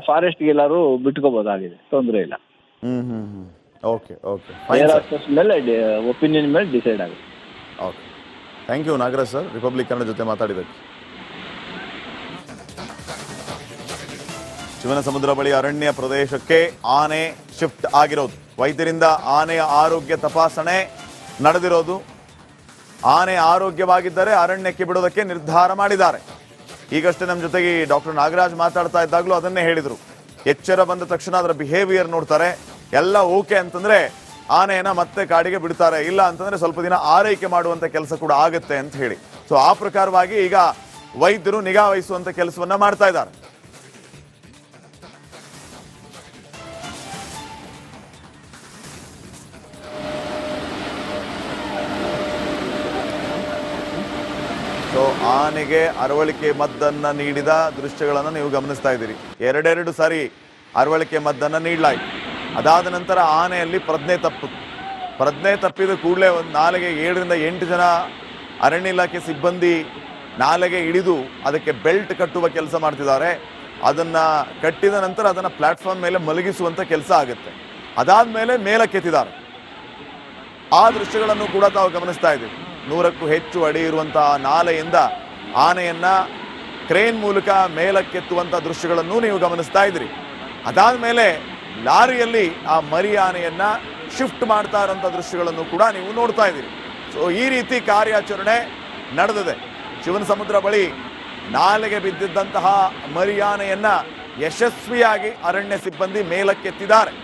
ಫಾರೆಸ್ಟ್ಗೆ ಎಲ್ಲರೂ ಬಿಟ್ಕೋಬೋದಾಗಿದೆ, ತೊಂದರೆ ಇಲ್ಲ. ಓಕೆ ಓಕೆ ಏರ್ ಹಾಸ್ಟೆಸ್ ಮೇಲೆ ಒಪಿನಿಯನ್ ಮೇಲೆ ಡಿಸೈಡ್ ಆಗುತ್ತೆ. Okay, thank you Nagaraj sir, republic Kannada ಜೊತೆ ಮಾತಾಡಿದ್ದಕ್ಕೆ. ಶಿವನಸಮುದ್ರ ಬಳಿ ಅರಣ್ಯ ಪ್ರದೇಶಕ್ಕೆ ಆನೆ ಶಿಫ್ಟ್ ಆಗಿರೋದು, ವೈದ್ಯರಿಂದ ಆನೆಯ ಆರೋಗ್ಯ ತಪಾಸಣೆ ನಡೆದಿರೋದು. ಆನೆ ಆರೋಗ್ಯವಾಗಿದ್ದರೆ ಅರಣ್ಯಕ್ಕೆ ಬಿಡೋದಕ್ಕೆ ನಿರ್ಧಾರ ಮಾಡಿದ್ದಾರೆ. ಈಗಷ್ಟೇ ನಮ್ಮ ಜೊತೆಗೆ ಡಾಕ್ಟರ್ ನಾಗರಾಜ್ ಮಾತಾಡ್ತಾ ಇದ್ದಾಗಲೂ ಅದನ್ನೇ ಹೇಳಿದರು. ಎಚ್ಚರ ಬಂದ ತಕ್ಷಣ ಅದರ ಬಿಹೇವಿಯರ್ ನೋಡ್ತಾರೆ, ಎಲ್ಲ ಓಕೆ ಅಂತಂದ್ರೆ ಆನೆಯನ್ನ ಮತ್ತೆ ಕಾಡಿಗೆ ಬಿಡ್ತಾರೆ, ಇಲ್ಲ ಅಂತಂದ್ರೆ ಸ್ವಲ್ಪ ದಿನ ಆರೈಕೆ ಮಾಡುವಂತ ಕೆಲಸ ಕೂಡ ಆಗುತ್ತೆ ಅಂತ ಹೇಳಿ. ಸೊ ಆ ಪ್ರಕಾರವಾಗಿ ಈಗ ವೈದ್ಯರು ನಿಗಾ ವಹಿಸುವಂತ ಕೆಲಸವನ್ನ ಮಾಡ್ತಾ ಇದ್ದಾರೆ. ಸೊ ಆನೆಗೆ ಅರವಳಿಕೆ ಮದ್ದನ್ನ ನೀಡಿದ ದೃಶ್ಯಗಳನ್ನು ನೀವು ಗಮನಿಸ್ತಾ ಇದ್ದೀರಿ. ಎರಡೆರಡು ಸಾರಿ ಅರವಳಿಕೆ ಮದ್ದನ್ನ ನೀಡಲಾಯಿತು. ಅದಾದ ನಂತರ ಆನೆಯಲ್ಲಿ ಪ್ರಜ್ಞೆ ತಪ್ಪಿದ ಕೂಡಲೇ ಒಂದು ನಾಲೆಗೆ 7 ರಿಂದ 8 ಜನ ಅರಣ್ಯ ಇಲಾಖೆ ಸಿಬ್ಬಂದಿ ನಾಲೆಗೆ ಹಿಡಿದು ಅದಕ್ಕೆ ಬೆಲ್ಟ್ ಕಟ್ಟುವ ಕೆಲಸ ಮಾಡ್ತಿದ್ದಾರೆ. ಅದನ್ನ ಕಟ್ಟಿದ ನಂತರ ಅದನ್ನ ಪ್ಲಾಟ್ಫಾರ್ಮ್ ಮೇಲೆ ಮಲಗಿಸುವಂತ ಕೆಲಸ ಆಗುತ್ತೆ. ಅದಾದ್ಮೇಲೆ ಮೇಲಕ್ಕೆತ್ತಿದ್ದಾರೆ. ಆ ದೃಶ್ಯಗಳನ್ನು ಕೂಡ ತಾವು ಗಮನಿಸ್ತಾ ಇದ್ದೀವಿ. 100ಕ್ಕೂ ಹೆಚ್ಚು ಅಡಿ ಇರುವಂತಹ ನಾಲೆಯಿಂದ ಆನೆಯನ್ನ ಕ್ರೇನ್ ಮೂಲಕ ಮೇಲಕ್ಕೆತ್ತುವಂತ ದೃಶ್ಯಗಳನ್ನು ನೀವು ಗಮನಿಸ್ತಾ ಇದ್ರಿ. ಅದಾದ್ಮೇಲೆ ಲಾರಿಯಲ್ಲಿ ಆ ಮರಿ ಆನೆಯನ್ನ ಶಿಫ್ಟ್ ಮಾಡ್ತಾ ಇರೋಂಥ ದೃಶ್ಯಗಳನ್ನು ಕೂಡ ನೀವು ನೋಡ್ತಾ ಇದ್ದೀರಿ. ಸೊ ಈ ರೀತಿ ಕಾರ್ಯಾಚರಣೆ ನಡೆದಿದೆ. ಶಿವನಸಮುದ್ರ ಬಳಿ ನಾಲೆಗೆ ಬಿದ್ದಿದ್ದಂತಹ ಮರಿ ಆನೆಯನ್ನ ಯಶಸ್ವಿಯಾಗಿ ಅರಣ್ಯ ಸಿಬ್ಬಂದಿ ಮೇಲಕ್ಕೆತ್ತಿದ್ದಾರೆ.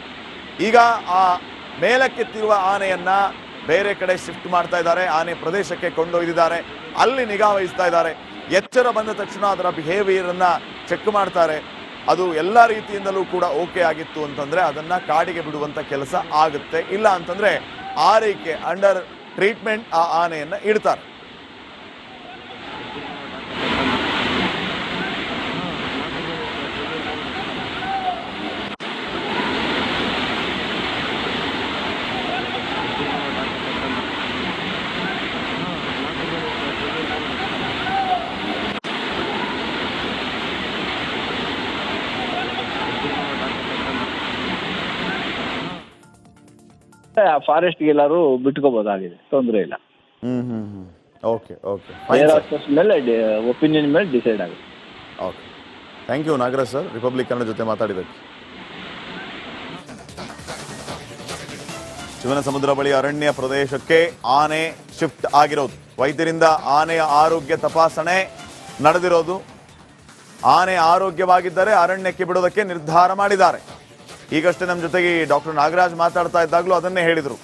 ಈಗ ಆ ಮೇಲಕ್ಕೆತ್ತಿರುವ ಆನೆಯನ್ನ ಬೇರೆ ಕಡೆ ಶಿಫ್ಟ್ ಮಾಡ್ತಾ ಇದ್ದಾರೆ. ಆನೆ ಪ್ರದೇಶಕ್ಕೆ ಕೊಂಡೊಯ್ದಿದ್ದಾರೆ, ಅಲ್ಲಿ ನಿಗಾ ವಹಿಸ್ತಾ ಇದ್ದಾರೆ. ಎಚ್ಚರ ಬಂದ ತಕ್ಷಣ ಅದರ ಬಿಹೇವಿಯರ್ ಅನ್ನ ಚೆಕ್ ಮಾಡ್ತಾರೆ. ಅದು ಎಲ್ಲ ರೀತಿಯಿಂದಲೂ ಕೂಡ ಓಕೆ ಆಗಿತ್ತು ಅಂತಂದ್ರೆ ಅದನ್ನ ಕಾಡಿಗೆ ಬಿಡುವಂತ ಕೆಲಸ ಆಗುತ್ತೆ, ಇಲ್ಲ ಅಂತಂದ್ರೆ ಆರೈಕೆ ಅಂಡರ್ ಟ್ರೀಟ್ಮೆಂಟ್ ಆ ಆನೆಯನ್ನ ಇಡ್ತಾರೆ. ಫಾರೆಸ್ಟ್ಗೆ ಎಲ್ಲರೂ ಬಿಟ್ಕೋಬೋದಾಗಿದೆ, ತೊಂದರೆ ಇಲ್ಲ. ಓಕೆ ಓಕೆ ಏರ್ ಹಾಸ್ಟೆಸ್ ಮೇಲೆ ಒಪಿನಿಯನ್ ಮೇಲೆ ಡಿಸೈಡ್ ಆಗುತ್ತೆ. Okay, thank you Nagaraj sir, republic Kannada ಜೊತೆ ಮಾತಾಡಿದ್ದಕ್ಕೆ. ಶಿವನಸಮುದ್ರ ಬಳಿ ಅರಣ್ಯ ಪ್ರದೇಶಕ್ಕೆ ಆನೆ ಶಿಫ್ಟ್ ಆಗಿರೋದು, ವೈದ್ಯರಿಂದ ಆನೆಯ ಆರೋಗ್ಯ ತಪಾಸಣೆ ನಡೆದಿರೋದು. ಆನೆ ಆರೋಗ್ಯವಾಗಿದ್ದರೆ ಅರಣ್ಯಕ್ಕೆ ಬಿಡೋದಕ್ಕೆ ನಿರ್ಧಾರ ಮಾಡಿದ್ದಾರೆ. ಈಗಷ್ಟೇ ನಮ್ಮ ಜೊತೆಗೆ ಡಾಕ್ಟರ್ ನಾಗರಾಜ್ ಮಾತಾಡ್ತಾ ಇದ್ದಾಗಲೂ ಅದನ್ನೇ ಹೇಳಿದರು.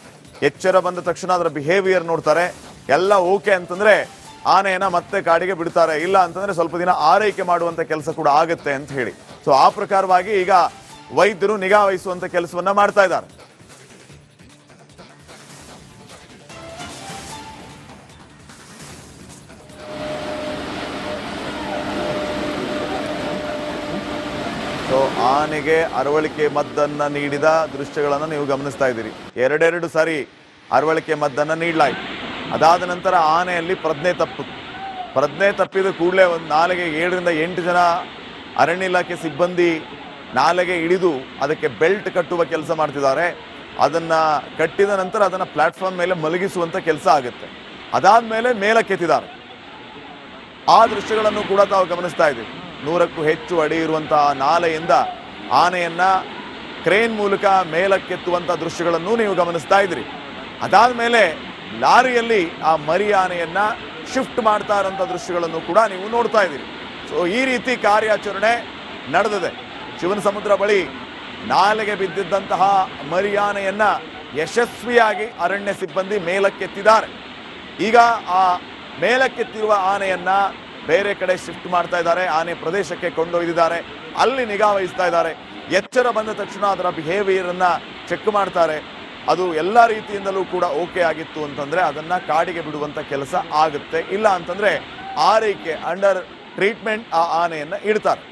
ಎಚ್ಚರ ಬಂದ ತಕ್ಷಣ ಅದರ ಬಿಹೇವಿಯರ್ ನೋಡ್ತಾರೆ, ಎಲ್ಲ ಓಕೆ ಅಂತಂದ್ರೆ ಆನೆಯನ್ನ ಮತ್ತೆ ಕಾಡಿಗೆ ಬಿಡ್ತಾರೆ, ಇಲ್ಲ ಅಂತಂದ್ರೆ ಸ್ವಲ್ಪ ದಿನ ಆರೈಕೆ ಮಾಡುವಂತ ಕೆಲಸ ಕೂಡ ಆಗುತ್ತೆ ಅಂತ ಹೇಳಿ. ಸೊ ಆ ಪ್ರಕಾರವಾಗಿ ಈಗ ವೈದ್ಯರು ನಿಗಾ ವಹಿಸುವಂತ ಕೆಲಸವನ್ನ ಮಾಡ್ತಾ ಇದ್ದಾರೆ. ಸೊ ಆನೆಗೆ ಅರವಳಿಕೆ ಮದ್ದನ್ನ ನೀಡಿದ ದೃಶ್ಯಗಳನ್ನು ನೀವು ಗಮನಿಸ್ತಾ ಇದ್ದೀರಿ. ಎರಡೆರಡು ಸಾರಿ ಅರವಳಿಕೆ ಮದ್ದನ್ನ ನೀಡಲಾಯಿತು. ಅದಾದ ನಂತರ ಆನೆಯಲ್ಲಿ ಪ್ರಜ್ಞೆ ತಪ್ಪಿದ ಕೂಡಲೇ ಒಂದು ನಾಲೆಗೆ 7 ರಿಂದ 8 ಜನ ಅರಣ್ಯ ಇಲಾಖೆ ಸಿಬ್ಬಂದಿ ನಾಲೆಗೆ ಹಿಡಿದು ಅದಕ್ಕೆ ಬೆಲ್ಟ್ ಕಟ್ಟುವ ಕೆಲಸ ಮಾಡ್ತಿದ್ದಾರೆ. ಅದನ್ನ ಕಟ್ಟಿದ ನಂತರ ಅದನ್ನ ಪ್ಲಾಟ್ಫಾರ್ಮ್ ಮೇಲೆ ಮಲಗಿಸುವಂತ ಕೆಲಸ ಆಗುತ್ತೆ. ಅದಾದ್ಮೇಲೆ ಮೇಲಕ್ಕೆತ್ತಿದ್ದಾರೆ. ಆ ದೃಶ್ಯಗಳನ್ನು ಕೂಡ ತಾವು ಗಮನಿಸ್ತಾ ಇದ್ದೀವಿ. 100ಕ್ಕೂ ಹೆಚ್ಚು ಅಡಿ ಇರುವಂತಹ ನಾಲೆಯಿಂದ ಆನೆಯನ್ನ ಕ್ರೇನ್ ಮೂಲಕ ಮೇಲಕ್ಕೆತ್ತುವಂತ ದೃಶ್ಯಗಳನ್ನು ನೀವು ಗಮನಿಸ್ತಾ ಇದ್ರಿ. ಅದಾದ್ಮೇಲೆ ಲಾರಿಯಲ್ಲಿ ಆ ಮರಿ ಆನೆಯನ್ನ ಶಿಫ್ಟ್ ಮಾಡ್ತಾ ಇರೋಂಥ ದೃಶ್ಯಗಳನ್ನು ಕೂಡ ನೀವು ನೋಡ್ತಾ ಇದ್ದೀರಿ. ಸೊ ಈ ರೀತಿ ಕಾರ್ಯಾಚರಣೆ ನಡೆದಿದೆ. ಶಿವನಸಮುದ್ರ ಬಳಿ ನಾಲೆಗೆ ಬಿದ್ದಿದ್ದಂತಹ ಮರಿ ಆನೆಯನ್ನ ಯಶಸ್ವಿಯಾಗಿ ಅರಣ್ಯ ಸಿಬ್ಬಂದಿ ಮೇಲಕ್ಕೆತ್ತಿದ್ದಾರೆ. ಈಗ ಆ ಮೇಲಕ್ಕೆತ್ತಿರುವ ಆನೆಯನ್ನ ಬೇರೆ ಕಡೆ ಶಿಫ್ಟ್ ಮಾಡ್ತಾ ಇದ್ದಾರೆ, ಆನೆ ಪ್ರದೇಶಕ್ಕೆ ಕೊಂಡೊಯ್ದಿದ್ದಾರೆ, ಅಲ್ಲಿ ನಿಗಾ ವಹಿಸ್ತಾ ಇದ್ದಾರೆ. ಎಚ್ಚರ ಬಂದ ತಕ್ಷಣ ಅದರ ಬಿಹೇವಿಯರ್ ಅನ್ನ ಚೆಕ್ ಮಾಡ್ತಾರೆ. ಅದು ಎಲ್ಲ ರೀತಿಯಿಂದಲೂ ಕೂಡ ಓಕೆ ಆಗಿತ್ತು ಅಂತಂದ್ರೆ ಅದನ್ನ ಕಾಡಿಗೆ ಬಿಡುವಂತ ಕೆಲಸ ಆಗುತ್ತೆ, ಇಲ್ಲ ಅಂತಂದ್ರೆ ಆರೈಕೆ ಅಂಡರ್ ಟ್ರೀಟ್ಮೆಂಟ್ ಆ ಆನೆಯನ್ನ ಇಡ್ತಾರೆ.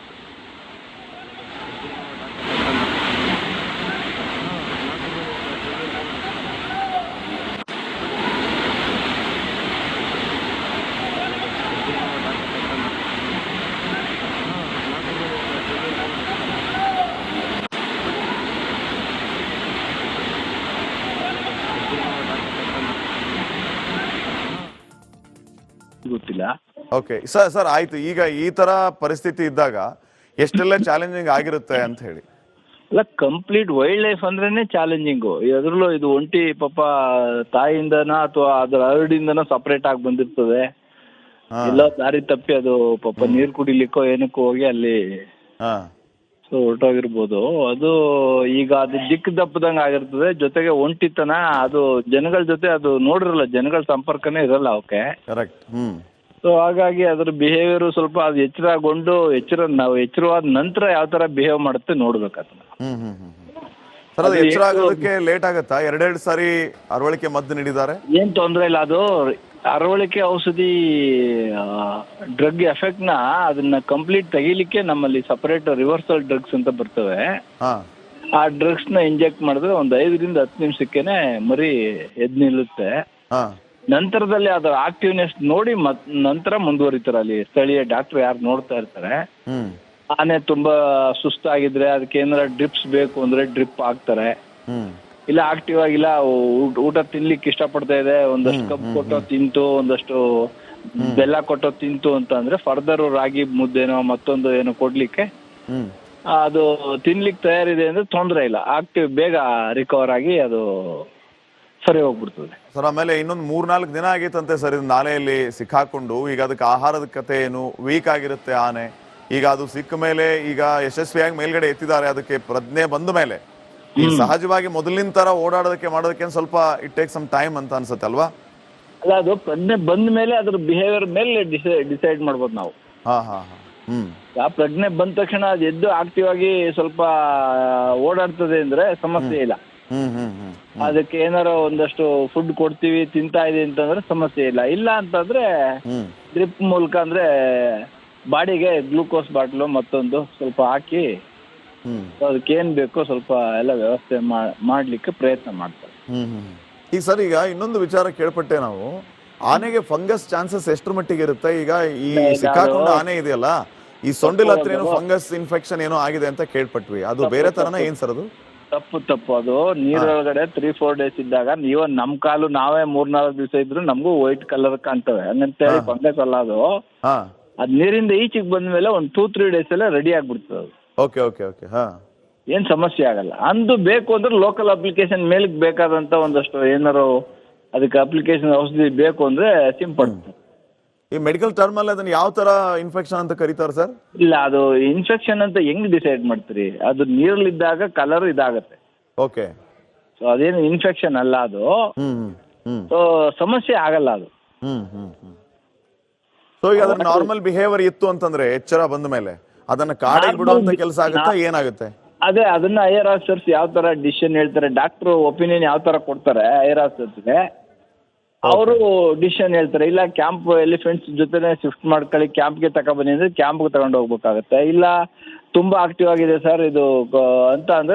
ಓಕೆ ಸರ್ ಸರ್ ಆಯ್ತು. ಈಗ ಈ ತರ ಪರಿಸ್ಥಿತಿ ಇದ್ದಾಗ ಎಷ್ಟೆಲ್ಲ ಚಾಲೆಂಜಿಂಗ್ ಆಗಿರುತ್ತೆ ಅಂತ ಹೇಳಿ. ಅಲ್ಲ, ಕಂಪ್ಲೀಟ್ ವೈಲ್ಡ್ ಲೈಫ್ ಅಂದ್ರೇನೆ ಚಾಲೆಂಜಿಂಗು. ಅದ್ರಲ್ಲೂ ಇದು ಒಂಟಿ ಪಾಪ ತಾಯಿಯಿಂದನ ಅಥವಾ ಅದ್ರ ಹರಡಿಂದನೋ ಸಪ್ರೇಟ್ ಆಗಿ ಬಂದಿರ್ತದೆ. ಎಲ್ಲ ದಾರಿ ತಪ್ಪಿ ಅದು ಪಾಪ ನೀರು ಕುಡಿಲಿಕ್ಕೋ ಏನಕ್ಕೋ ಹೋಗಿ ಅಲ್ಲಿ ಹೊರಟೋಗಿರ್ಬೋದು. ಅದು ಈಗ ಅದು ದಿಕ್ಕು ದಪ್ಪದಂಗೆ ಆಗಿರ್ತದೆ. ಜೊತೆಗೆ ಒಂಟಿತನ, ಅದು ಜನಗಳ ಜೊತೆ ಅದು ನೋಡಿರಲ್ಲ, ಜನಗಳ ಸಂಪರ್ಕನೇ ಇರಲ್ಲ ಅವಕ್ಕೆ. ಕರೆಕ್ಟ್. ಸೊ ಹಾಗಾಗಿ ಅದ್ರ ಬಿಹೇವಿಯರ್ ಸ್ವಲ್ಪ ಅದು ನಾವು ಎಚ್ಚರವಾದ ನಂತರ ಯಾವ ತರ ಬಿಹೇವ್ ಮಾಡುತ್ತೆ ನೋಡ್ಬೇಕು ಅದನ್ನ. ಸರ್ ಅದು ಎಚ್ಚರ ಆಗೋದಕ್ಕೆ ಲೇಟ್ ಆಗತ್ತಾ? ಎರಡೆರಡು ಸಾರಿ ಅರವಳಿಕೆ ಮದ್ದು ನೀಡಿದ್ದಾರೆ. ಏನ್ ತೊಂದರೆ ಇಲ್ಲ. ಅದು ಅರವಳಿಕೆ ಔಷಧಿ ಡ್ರಗ್ ಎಫೆಕ್ಟ್ ನ ಅದನ್ನ ಕಂಪ್ಲೀಟ್ ತೆಗಿಲಿಕ್ಕೆ ನಮ್ಮಲ್ಲಿ ಸಪರೇಟ್ ರಿವರ್ಸಲ್ ಡ್ರಗ್ಸ್ ಅಂತ ಬರ್ತವೆ. ಆ ಡ್ರಗ್ಸ್ ನ ಇಂಜೆಕ್ಟ್ ಮಾಡಿದ್ರೆ ಒಂದು 5ರಿಂದ 10 ನಿಮಿಷಕ್ಕೇನೆ ಮರಿ ಎದ್ ನಿಲ್ಲುತ್ತೆ. ನಂತರದಲ್ಲಿ ಅದರ ಆಕ್ಟಿವ್ನೆಸ್ ನೋಡಿ ನಂತರ ಮುಂದುವರಿತಾರೆ. ಅಲ್ಲಿ ಸ್ಥಳೀಯ ಡಾಕ್ಟರ್ ಯಾರು ನೋಡ್ತಾ ಇರ್ತಾರೆ. ಆನೆ ತುಂಬಾ ಸುಸ್ತಾಗಿದ್ರೆ ಅದಕ್ಕೆ ಏನಾರ ಡ್ರಿಪ್ಸ್ ಬೇಕು ಅಂದ್ರೆ ಡ್ರಿಪ್ ಹಾಕ್ತಾರೆ. ಇಲ್ಲ ಆಕ್ಟಿವ್ ಆಗಿಲ್ಲ, ಊಟ ತಿನ್ಲಿಕ್ಕೆ ಇಷ್ಟಪಡ್ತಾ ಇದೆ, ಒಂದಷ್ಟು ಕಬ್ಬು ಕೊಟ್ಟೋ ತಿಂತು, ಒಂದಷ್ಟು ಬೆಲ್ಲ ಕೊಟ್ಟೋ ತಿಂತು ಅಂತ ಅಂದ್ರೆ ಫರ್ದರ್ ರಾಗಿ ಮುದ್ದೆನೋ ಮತ್ತೊಂದು ಏನೋ ಕೊಡ್ಲಿಕ್ಕೆ ಅದು ತಿನ್ಲಿಕ್ಕೆ ತಯಾರಿದೆ ಅಂದ್ರೆ ತೊಂದರೆ ಇಲ್ಲ. ಆಕ್ಟಿವ್ ಬೇಗ ರಿಕವರ್ ಆಗಿ ಅದು ಸರಿ ಹೋಗ್ಬಿಡ್ತದೆ ಸರ್. ಆಮೇಲೆ ಇನ್ನೊಂದು 3-4 ದಿನ ಆಗೈತಂತೆ ಸರ್ ಇದು ನಾಲೆಯಲ್ಲಿ ಸಿಕ್ಕಾಕೊಂಡು. ಈಗ ಅದಕ್ಕೆ ಆಹಾರದ ಕತೆ ಏನು? ವೀಕ್ ಆಗಿರುತ್ತೆ ಆನೆ. ಈಗ ಅದು ಸಿಕ್ಕ ಮೇಲೆ ಈಗ ಯಶಸ್ವಿಯಾಗಿ ಮೇಲ್ಗಡೆ ಎತ್ತಿದ್ದಾರೆ. ಅದಕ್ಕೆ ಪ್ರಜ್ಞೆ ಬಂದ ಮೇಲೆ ಈಗ ಸಹಜವಾಗಿ ಮೊದಲಿನ ತರ ಓಡಾಡೋದಕ್ಕೆ ಮಾಡೋದಕ್ಕೆ ಸ್ವಲ್ಪ ಇಟ್ ಟೇಕ್ ಸಮ್ ಟೈಮ್ ಅಂತ ಅನ್ಸುತ್ತೆ ಅಲ್ವಾ? ಅಲ್ಲ, ಅದು ಪ್ರಜ್ಞೆ ಬಂದ ಮೇಲೆ ಅದ್ರ ಬಿಹೇವಿಯರ್ ಮೇಲೆ ಡಿಸೈಡ್ ಮಾಡ್ಬೋದು ನಾವು. ಆ ಪ್ರಜ್ಞೆ ಬಂದ ತಕ್ಷಣ ಅದು ಎದ್ದು ಆಕ್ಟಿವ್ ಆಗಿ ಸ್ವಲ್ಪ ಓಡಾಡ್ತದೆ ಅಂದ್ರೆ ಸಮಸ್ಯೆ ಇಲ್ಲ. ಅದಕ್ಕೆ ಏನಾರ ಒಂದಷ್ಟು ಫುಡ್ ಕೊಡ್ತೀವಿ, ತಿಂತಾ ಇದೆ ಅಂತಂದ್ರೆ ಸಮಸ್ಯೆ ಇಲ್ಲ. ಇಲ್ಲ ಅಂತಂದ್ರೆ ಡ್ರಿಪ್ ಮೂಲಕ ಅಂದ್ರೆ ಬಾಡಿಗೆ ಗ್ಲೂಕೋಸ್ ಬಾಟ್ಲು ಮತ್ತೊಂದು ಸ್ವಲ್ಪ ಹಾಕಿ ಅದಕ್ಕೆ ಏನ್ ಬೇಕೋ ಸ್ವಲ್ಪ ಎಲ್ಲ ವ್ಯವಸ್ಥೆ ಮಾಡ್ಲಿಕ್ಕೆ ಪ್ರಯತ್ನ ಮಾಡ್ತಾರೆ. ಈಗ ಸರ್ ಈಗ ಇನ್ನೊಂದು ವಿಚಾರ ಕೇಳ್ಪಟ್ಟೆ ನಾವು, ಆನೆಗೆ ಫಂಗಸ್ ಚಾನ್ಸಸ್ ಎಷ್ಟ್ರ ಮಟ್ಟಿಗೆ ಇರುತ್ತೆ? ಈಗ ಈ ಸಿಕ್ಕಾಕೊಂಡ ಆನೆ ಇದೆಯಲ್ಲ, ಈ ಸೊಂಡಿಲ್ ಹತ್ರ ಏನೋ ಫಂಗಸ್ ಇನ್ಫೆಕ್ಷನ್ ಏನೋ ಆಗಿದೆ ಅಂತ ಕೇಳ್ಪಟ್ವಿ. ಅದು ಬೇರೆ ತರನ ಏನ್ ಸರ್ ಅದು? ತಪ್ಪು ಅದು ನೀರೊಳಗಡೆ 3-4 ಡೇಸ್ ಇದ್ದಾಗ ನಮ್ ಕಾಲು ನಾವೇ 3-4 ದಿವಸ ಇದ್ರು ನಮಗೂ ವೈಟ್ ಕಲರ್ ಕಾಣ್ತವೆ. ಹಂಗಂತೇಳಿ ಫಂಗಸ್ ಅಲ್ಲ ಅದು. ಅದ್ ನೀರಿಂದ ಈಚೆಗೆ ಬಂದ್ಮೇಲೆ ಒಂದು 2-3 ಡೇಸ್ ಎಲ್ಲ ರೆಡಿ ಆಗ್ಬಿಡ್ತದೆ ಅದು. Okay okay okay. ಏನ್ ಸಮಸ್ಯೆ ಆಗಲ್ಲ. ಅಂದು ಬೇಕು ಅಂದ್ರೆ ಲೋಕಲ್ ಅಪ್ಲಿಕೇಶನ್ ಮೇಲಕ್ಕೆ ಬೇಕಾದಂತ ಒಂದಷ್ಟು ಏನಾರು ಅದಕ್ಕೆ ಅಪ್ಲಿಕೇಶನ್ ಔಷಧಿ ಬೇಕು ಅಂದ್ರೆ ಸಿಂಪಡಿಸ್ತಾರೆ. ಈ ಮೆಡಿಕಲ್ ಟರ್ಮ್ ಅಲ್ಲಿ ಅದನ್ನ ಯಾವ ತರ ಇನ್ಫೆಕ್ಷನ್ ಅಂತ ಕರೀತಾರೆ ಸರ್? ಇಲ್ಲ, ಅದು ಇನ್ಫೆಕ್ಷನ್ ಅಂತ ಹೆಂಗ್ ಡಿಸೈಡ್ ಮಾಡ್ತೀರಿ? ಅದು ನೀರಲ್ಲಿದ್ದಾಗ ಕಲರ್ ಇದಾಗತ್ತೆ. ಓಕೆ. ಸೊ ಅದೇನು ಇನ್ಫೆಕ್ಷನ್ ಅಲ್ಲ ಅದು. ಸೊ ಸಮಸ್ಯೆ ಆಗಲ್ಲ ಅದು. ಸೊ ಈಗ ಅದ್ರ ನಾರ್ಮಲ್ ಬಿಹೇವಿಯರ್ ಇತ್ತು ಅಂತಂದ್ರೆ ಎಚ್ಚರ ಬಂದ ಮೇಲೆ ಅದನ್ನ ಕಾಡಿಗೆ ಬಿಡುವಂತ ಕೆಲಸ ಆಗುತ್ತಾ, ಏನಾಗುತ್ತೆ? ಅದೇ ಅದನ್ನ ಐಆರ್ ಆಫೀಸರ್ಸ್ ಯಾವ ತರ ಡಿಸಿಷನ್ ಹೇಳ್ತಾರೆ, ಡಾಕ್ಟರ್ ಒಪಿನಿಯನ್ ಯಾವ ತರ ಕೊಡ್ತಾರೆ ಐಆರ್ ಆಫೀಸರ್ಸ್ಗೆ, ಅವರು ಡಿಸಿಷನ್ ಹೇಳ್ತಾರೆ. ಇಲ್ಲ ಕ್ಯಾಂಪ್ ಎಲಿಫೆಂಟ್ಸ್ ಜೊತೆನೆ ಶಿಫ್ಟ್ ಮಾಡ್ಕೊಳ್ಳಿ, ಕ್ಯಾಂಪ್ಗೆ ತಗೊಬನ್ನಿ ಅಂದ್ರೆ ಕ್ಯಾಂಪ್ಗೆ ತಗೊಂಡು ಹೋಗ್ಬೇಕಾಗತ್ತೆ. ಇಲ್ಲ ತುಂಬಾ ಆಕ್ಟಿವ್ ಆಗಿದೆ ಸರ್ ಇದು ಅಂತ ಅಂದ್ರೆ